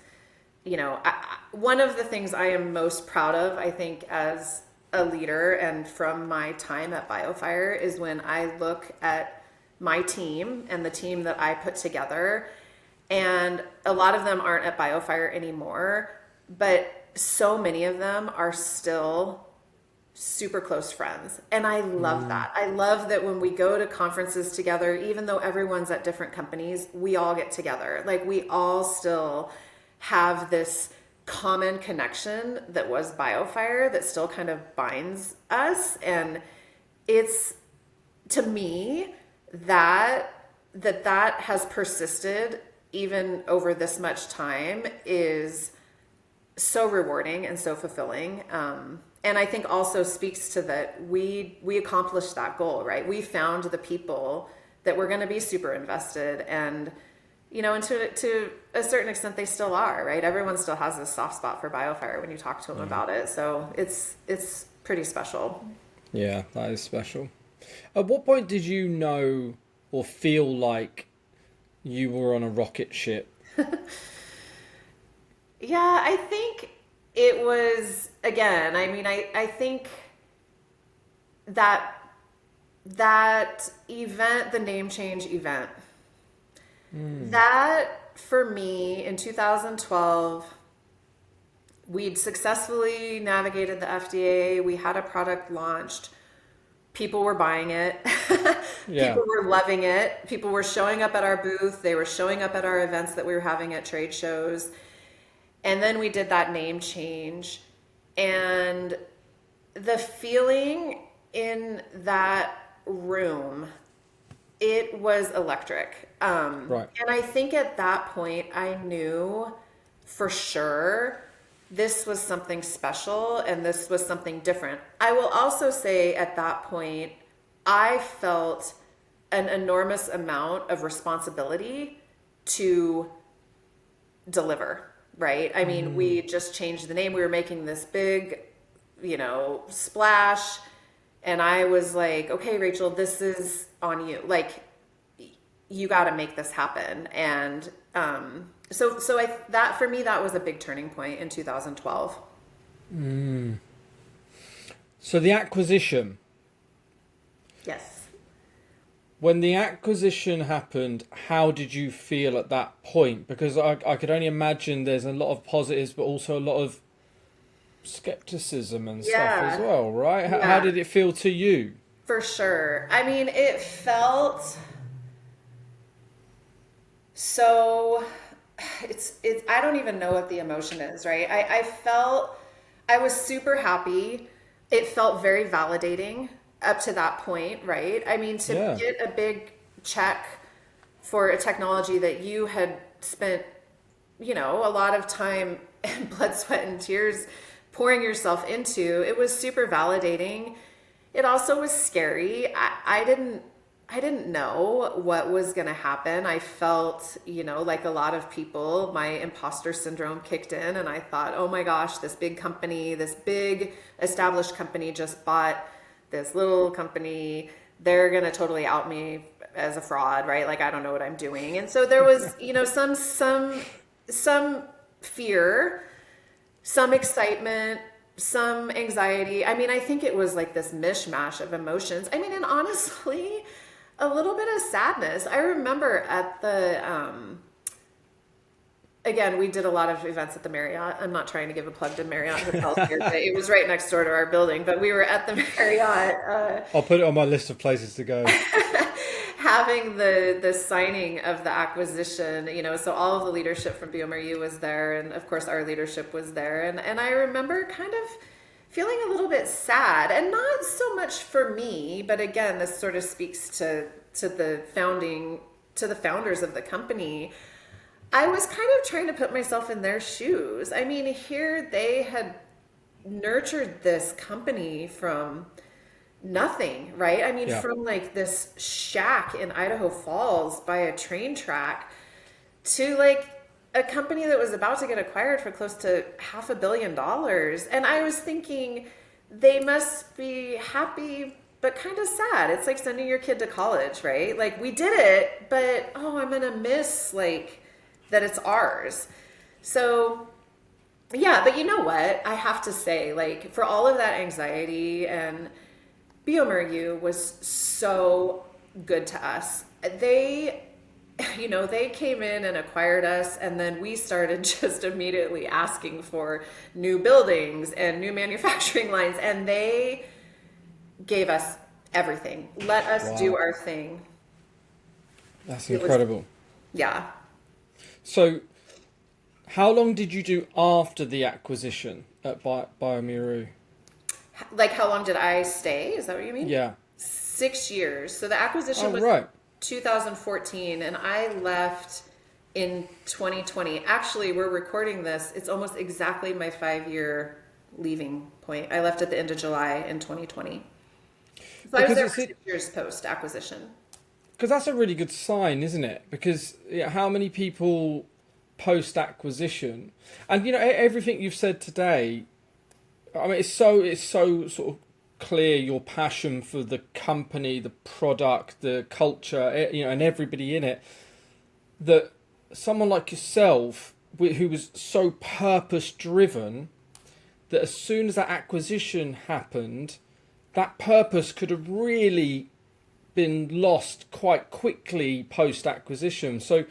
one of the things I am most proud of, I think, as a leader and from my time at BioFire is when I look at my team and the team that I put together. And a lot of them aren't at BioFire anymore, but so many of them are still super close friends. And I love that. I love that when we go to conferences together, even though everyone's at different companies, we all get together. Like we all still have this common connection that was BioFire that still kind of binds us. And it's, to me, that has persisted even over this much time is so rewarding and so fulfilling. And I think also speaks to that we accomplished that goal, right? We found the people that were going to be super invested, and and to a certain extent they still are, right? Everyone still has this soft spot for BioFire when you talk to them about it. So it's pretty special. Yeah, that is special. At what point did you know or feel like you were on a rocket ship? Yeah, I think it was, again, I mean, I think that event, the name change event, that for me in 2012, we'd successfully navigated the FDA. We had a product launched. People were buying it. Yeah. People were loving it. People were showing up at our booth. They were showing up at our events that we were having at trade shows. And then we did that name change. And the feeling in that room, it was electric. Right. And I think at that point, I knew for sure this was something special and this was something different. I will also say at that point, I felt an enormous amount of responsibility to deliver, right? I mean, we just changed the name. We were making this big, splash. And I was like, okay, Rachel, this is on you. Like, you got to make this happen. And so that for me, that was a big turning point in 2012. So the acquisition. Yes. When the acquisition happened, how did you feel at that point? Because I could only imagine there's a lot of positives, but also a lot of skepticism and stuff as well, right? How did it feel to you? For sure. I mean, it felt so, it's I don't even know what the emotion is, right? I was super happy. It felt very validating up to that point, right? I mean, to get a big check for a technology that you had spent, a lot of time and blood, sweat, and tears pouring yourself into, it was super validating. It also was scary. I didn't know what was going to happen. I felt, like a lot of people, my imposter syndrome kicked in, and I thought, oh my gosh, this big company, this big established company just bought this little company. They're going to totally out me as a fraud, right? Like, I don't know what I'm doing. And so there was, some fear, some excitement, some anxiety. I mean, I think it was like this mishmash of emotions. I mean, and honestly, a little bit of sadness. I remember at the, again, we did a lot of events at the Marriott. I'm not trying to give a plug to Marriott Hotels here, but it was right next door to our building. But we were at the Marriott. I'll put it on my list of places to go. Having the signing of the acquisition, so all of the leadership from bioMérieux was there, and of course our leadership was there, and I remember kind of feeling a little bit sad, and not so much for me, but again, this sort of speaks to the founders of the company. I was kind of trying to put myself in their shoes. I mean, here they had nurtured this company from nothing, right? I mean, from like this shack in Idaho Falls by a train track to like a company that was about to get acquired for close to $500 million. And I was thinking they must be happy, but kind of sad. It's like sending your kid to college, right? Like, we did it, but I'm going to miss like that it's ours. So Yeah, but you know what? I have to say, like, for all of that anxiety, and bioMérieux was so good to us. They, they came in and acquired us, and then we started just immediately asking for new buildings and new manufacturing lines, and they gave us everything. Let us do Wow, our thing. that's It was, incredible. yeah. So, how long did you do after the acquisition at bioMérieux? Like, how long did I stay? Is that what you mean? Yeah. 6 years. So the acquisition Oh, was right. 2014, and I left in 2020. Actually, we're recording this. It's almost exactly my 5 year leaving point. I left at the end of July in 2020. So I was Because there for 6 years post acquisition. because that's a really good sign, isn't it? Because how many people post acquisition, and everything you've said today. I mean, it's so sort of clear your passion for the company, the product, the culture, and everybody in it. That someone like yourself, who was so purpose driven, that as soon as that acquisition happened, that purpose could have really been lost quite quickly post acquisition. So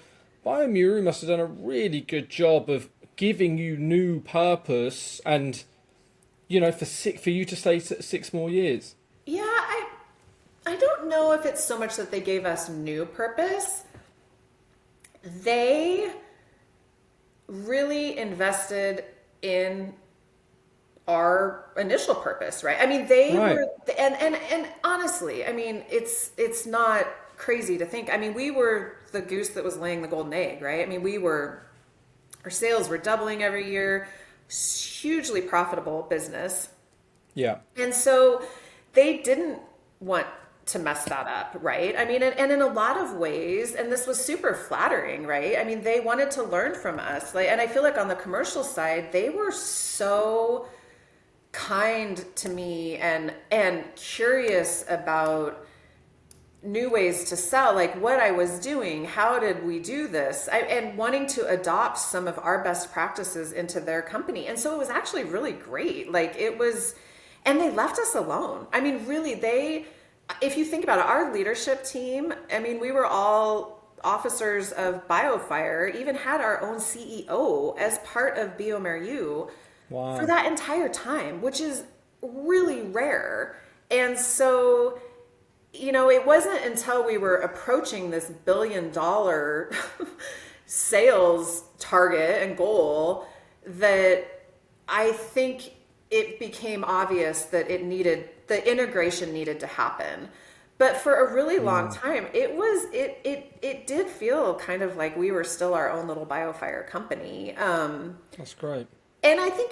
bioMérieux must have done a really good job of giving you new purpose, and for you to stay 6 more years. Yeah, I don't know if it's so much that they gave us new purpose. They really invested in our initial purpose, right? I mean, they Right. were, and honestly, I mean, it's not crazy to think. I mean, we were the goose that was laying the golden egg, right? I mean, our sales were doubling every year, hugely profitable business. Yeah. And so they didn't want to mess that up, right? I mean, and in a lot of ways, and this was super flattering, right? I mean, they wanted to learn from us. Like, and I feel like on the commercial side, they were so kind to me and curious about new ways to sell, like what I was doing, how did we do this, and wanting to adopt some of our best practices into their company. And so it was actually really great. Like it was, and they left us alone. I mean, really, if you think about it, our leadership team, I mean, we were all officers of BioFire, even had our own CEO as part of bioMérieux for Wow. that entire time, which is really rare. And so, it wasn't until we were approaching this $1 billion sales target and goal that I think it became obvious that the integration needed to happen. But for a really long time, it did feel kind of like we were still our own little BioFire company. That's great. And I think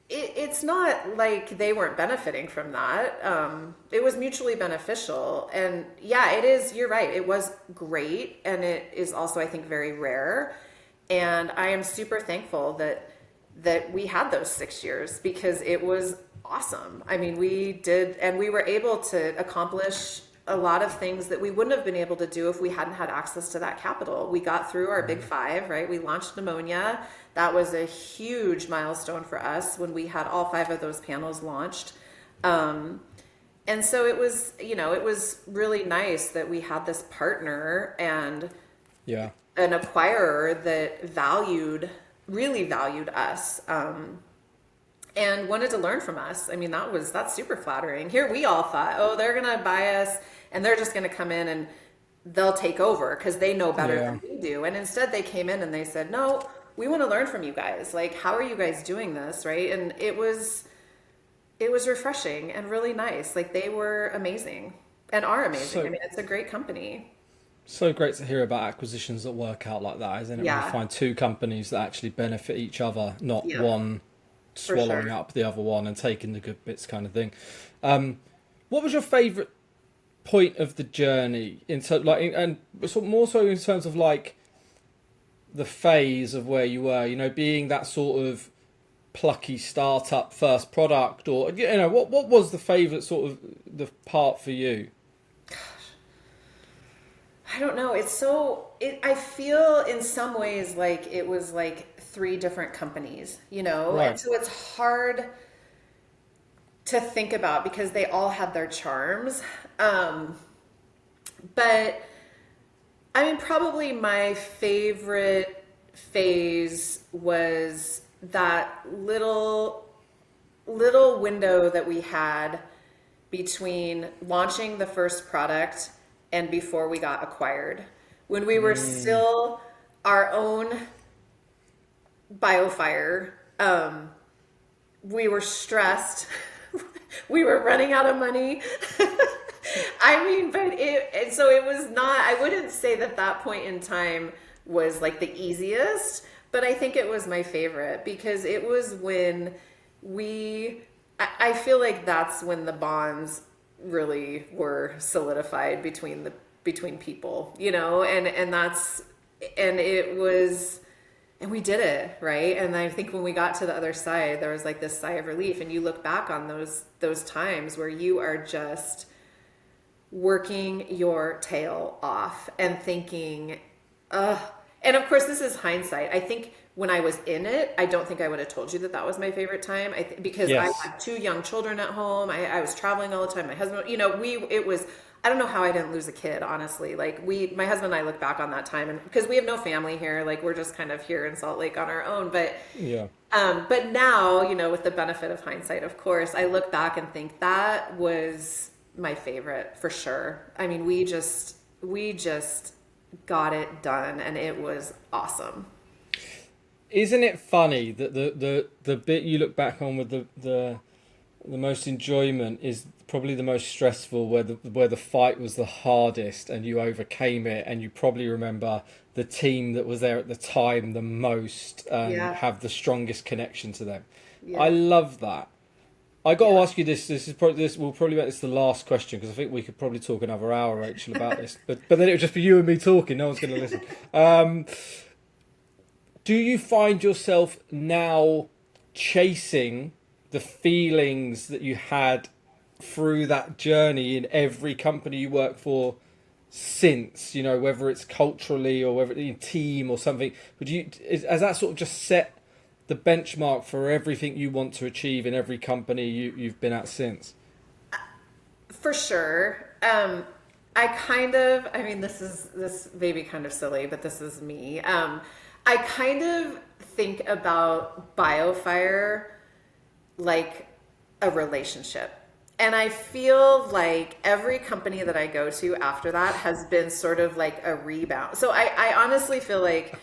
it's not like they weren't benefiting from that. It was mutually beneficial. And yeah, it is, you're right. It was great. And it is also, I think, very rare. And I am super thankful that we had those 6 years because it was awesome. I mean, we did, and we were able to accomplish a lot of things that we wouldn't have been able to do if we hadn't had access to that capital. We got through our big five, right? We launched pneumonia. That was a huge milestone for us when we had all 5 of those panels launched. And so it was really nice that we had this partner and Yeah. an acquirer that really valued us. And wanted to learn from us. I mean, that's super flattering. Here we all thought, oh, they're gonna buy us and they're just gonna come in and they'll take over because they know better than we do. And instead they came in and they said, no, we want to learn from you guys. Like, how are you guys doing this, right? And it was refreshing and really nice. Like, they were amazing and are amazing. I mean, it's a great company. So great to hear about acquisitions that work out like that, isn't it? Yeah. When you find 2 companies that actually benefit each other, not Yeah. one swallowing sure. up the other one and taking the good bits, kind of thing. What was your favourite point of the journey and more so in terms of like the phase of where you were, being that sort of plucky startup first product, or what was the favourite sort of the part for you? I don't know. I feel in some ways like it was like three different companies, you know? Right. And so it's hard to think about because they all had their charms. But I mean, probably my favorite phase was that little window that we had between launching the first product and before we got acquired. When we were still our own BioFire, we were stressed. We were running out of money. I mean, and so it was not, I wouldn't say that point in time was like the easiest, but I think it was my favorite because it was when I feel like that's when the bonds really were solidified between people, you know, and it was, and we did it, right? And I think when we got to the other side, there was like this sigh of relief, and you look back on those times where you are just working your tail off and thinking, ugh. And of course, this is hindsight. I think when I was in it, I don't think I would have told you that was my favorite time. Because Yes. I had two young children at home. I was traveling all the time. My husband, you know, I don't know how I didn't lose a kid, honestly. Like my husband and I look back on that time, and because we have no family here, like we're just kind of here in Salt Lake on our own. But Yeah. but now, you know, with the benefit of hindsight, of course, I look back and think that was my favorite for sure. I mean, we just got it done, and it was awesome. Isn't it funny that the bit you look back on with the most enjoyment is probably the most stressful, where the fight was the hardest and you overcame it, and you probably remember the team that was there at the time the most and Yeah. have the strongest connection to them. Yeah. I love that. I got to ask you this. We'll probably make this the last question because I think we could probably talk another hour, Rachel, about this. But then it would just be you and me talking. No one's going to listen. Do you find yourself now chasing the feelings that you had through that journey in every company you work for since, you know, whether it's culturally or whether it's in team or something? Has that sort of just set the benchmark for everything you want to achieve in every company you've been at since? For sure. I mean, this may be kind of silly, but this is me. I kind of think about BioFire like a relationship. And I feel like every company that I go to after that has been sort of like a rebound. So I honestly feel like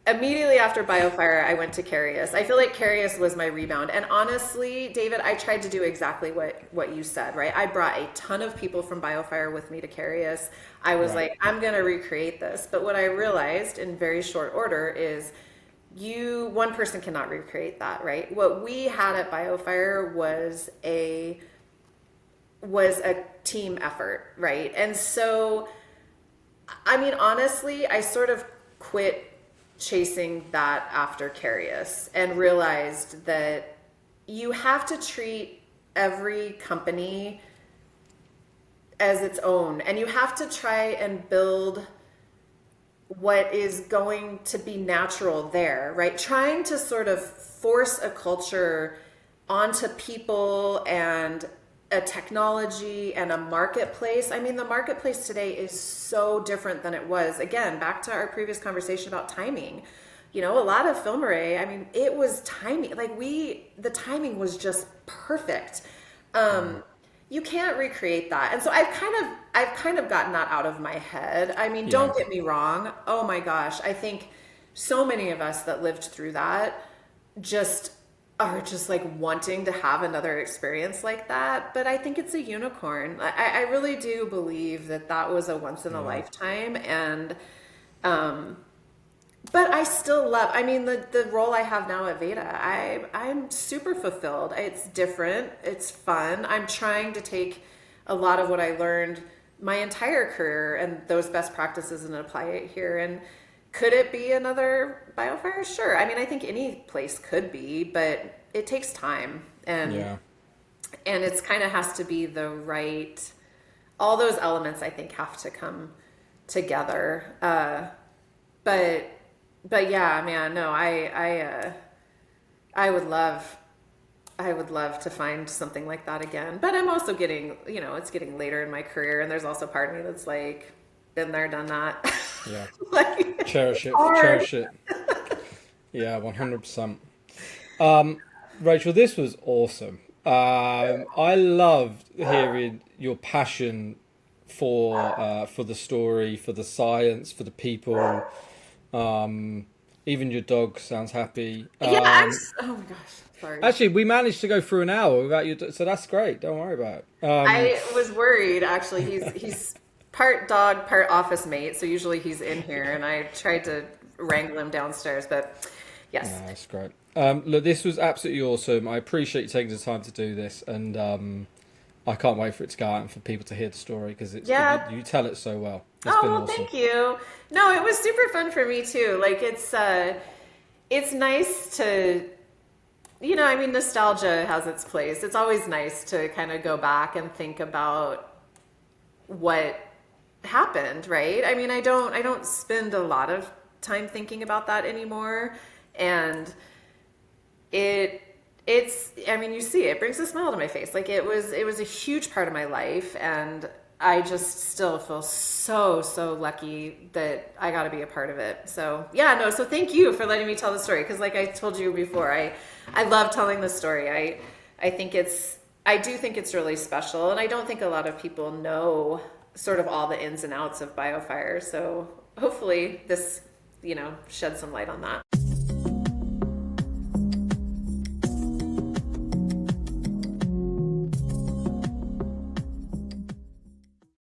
immediately after BioFire, I went to Carius. I feel like Carius was my rebound. And honestly, David, I tried to do exactly what you said, right? I brought a ton of people from BioFire with me to Carius. I was Right. like, I'm going to recreate this. But what I realized in very short order is one person cannot recreate that, right? What we had at BioFire was a team effort, right? And so, I mean, honestly, I sort of quit chasing that after Carius and realized that you have to treat every company as its own, and you have to try and build what is going to be natural there, right? Trying to sort of force a culture onto people and a technology and a marketplace. I mean, the marketplace today is so different than it was. Again, back to our previous conversation about timing. You know, a lot of film array, I mean, it was timing. Like the timing was just perfect. You can't recreate that. And so I've kind of gotten that out of my head. I mean, don't get me wrong. Oh my gosh. I think so many of us that lived through that are just like wanting to have another experience like that. But I think it's a unicorn. I really do believe that was a once in a lifetime. And, but I still love, I mean, the role I have now at Veda, I'm super fulfilled. It's different. It's fun. I'm trying to take a lot of what I learned my entire career and those best practices and apply it here. And could it be another BioFire? Sure. I mean, I think any place could be, but it takes time. And it's kind of has to be the right, all those elements I think have to come together. But yeah, man, no, I would love, to find something like that again. But I'm also getting, it's getting later in my career, and there's also part of me that's like, been there, done that. Yeah. Like, Cherish it. hard. Cherish it. Yeah, 100%. Rachel, this was awesome. I loved hearing your passion for the story, for the science, for the people. Even your dog sounds happy. Yeah, oh my gosh, sorry. Actually, we managed to go through an hour without your so that's great. Don't worry about it. I was worried, actually. He's part dog, part office mate, so usually he's in here, and I tried to wrangle him downstairs, but yes. No, that's great. Look, this was absolutely awesome. I appreciate you taking the time to do this, and I can't wait for it to go out and for people to hear the story, because you tell it so well. It's been well, awesome. thank you. No, it was super fun for me too. Like, it's nice to, I mean, nostalgia has its place. It's always nice to kind of go back and think about what happened, right? I mean, I don't spend a lot of time thinking about that anymore, and it's, I mean, you see, it brings a smile to my face. Like, it was a huge part of my life, and I just still feel so lucky that I got to be a part of it. So yeah, no, so thank you for letting me tell the story. Cause like I told you before, I love telling the story. I do think it's really special, and I don't think a lot of people know sort of all the ins and outs of BioFire. So hopefully this, sheds some light on that.